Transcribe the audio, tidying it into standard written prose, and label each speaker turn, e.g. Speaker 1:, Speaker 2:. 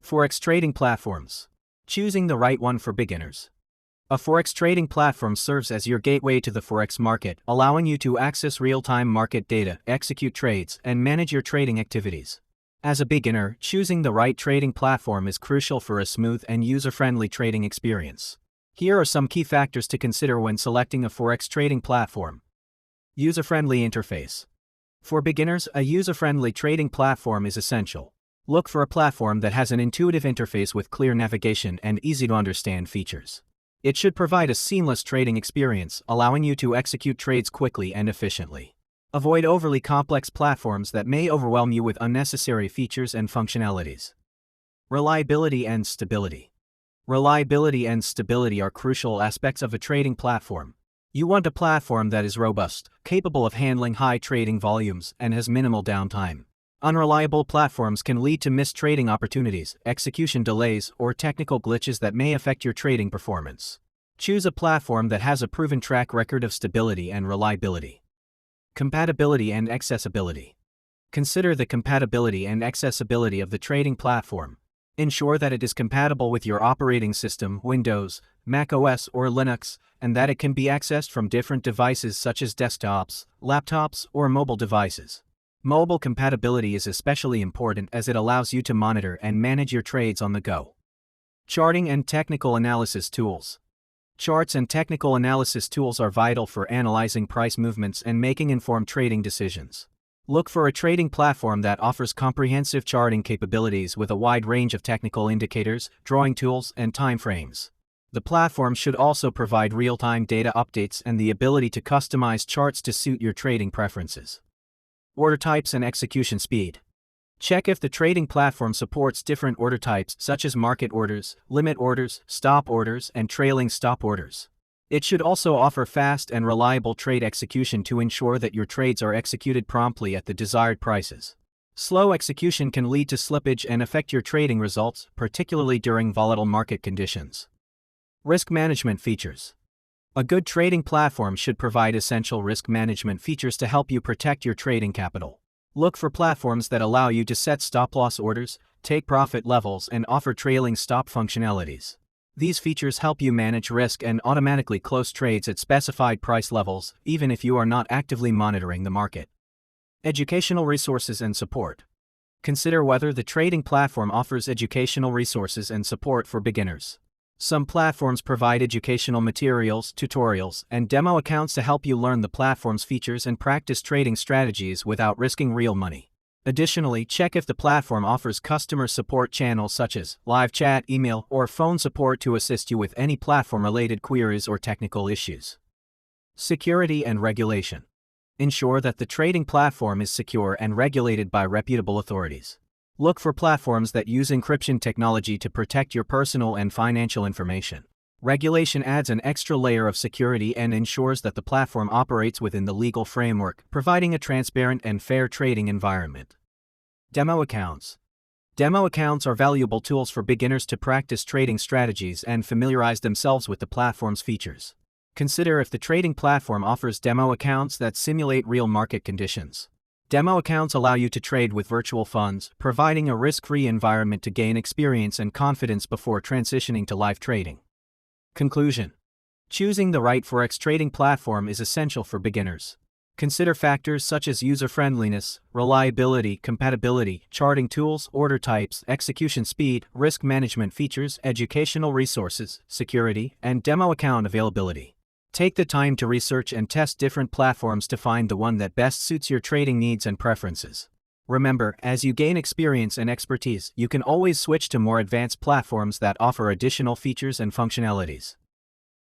Speaker 1: Forex trading platforms. Choosing the right one for beginners. A Forex trading platform serves as your gateway to the Forex market, allowing you to access real-time market data, execute trades, and manage your trading activities. As a beginner, choosing the right trading platform is crucial for a smooth and user-friendly trading experience. Here are some key factors to consider when selecting a Forex trading platform. User-friendly interface. For beginners, a user-friendly trading platform is essential. Look for a platform that has an intuitive interface with clear navigation and easy-to-understand features. It should provide a seamless trading experience, allowing you to execute trades quickly and efficiently. Avoid overly complex platforms that may overwhelm you with unnecessary features and functionalities. Reliability and stability. Reliability and stability are crucial aspects of a trading platform. You want a platform that is robust, capable of handling high trading volumes, and has minimal downtime. Unreliable platforms can lead to missed trading opportunities, execution delays, or technical glitches that may affect your trading performance. Choose a platform that has a proven track record of stability and reliability. Compatibility and accessibility. Consider the compatibility and accessibility of the trading platform. Ensure that it is compatible with your operating system, Windows, macOS, or Linux, and that it can be accessed from different devices such as desktops, laptops, or mobile devices. Mobile compatibility is especially important as it allows you to monitor and manage your trades on the go. Charting and technical analysis tools. Charts and technical analysis tools are vital for analyzing price movements and making informed trading decisions. Look for a trading platform that offers comprehensive charting capabilities with a wide range of technical indicators, drawing tools, and timeframes. The platform should also provide real-time data updates and the ability to customize charts to suit your trading preferences. Order types and execution speed. Check if the trading platform supports different order types such as market orders, limit orders, stop orders, and trailing stop orders. It should also offer fast and reliable trade execution to ensure that your trades are executed promptly at the desired prices. Slow execution can lead to slippage and affect your trading results, particularly during volatile market conditions. Risk management features. A good trading platform should provide essential risk management features to help you protect your trading capital. Look for platforms that allow you to set stop-loss orders, take profit levels, and offer trailing stop functionalities. These features help you manage risk and automatically close trades at specified price levels, even if you are not actively monitoring the market. Educational resources and support. Consider whether the trading platform offers educational resources and support for beginners. Some platforms provide educational materials, tutorials, and demo accounts to help you learn the platform's features and practice trading strategies without risking real money. Additionally, check if the platform offers customer support channels such as live chat, email, or phone support to assist you with any platform-related queries or technical issues. Security and regulation. Ensure that the trading platform is secure and regulated by reputable authorities. Look for platforms that use encryption technology to protect your personal and financial information. Regulation adds an extra layer of security and ensures that the platform operates within the legal framework, providing a transparent and fair trading environment. Demo accounts. Demo accounts are valuable tools for beginners to practice trading strategies and familiarize themselves with the platform's features. Consider if the trading platform offers demo accounts that simulate real market conditions. Demo accounts allow you to trade with virtual funds, providing a risk-free environment to gain experience and confidence before transitioning to live trading. Conclusion. Choosing the right Forex trading platform is essential for beginners. Consider factors such as user-friendliness, reliability, compatibility, charting tools, order types, execution speed, risk management features, educational resources, security, and demo account availability. Take the time to research and test different platforms to find the one that best suits your trading needs and preferences. Remember, as you gain experience and expertise, you can always switch to more advanced platforms that offer additional features and functionalities.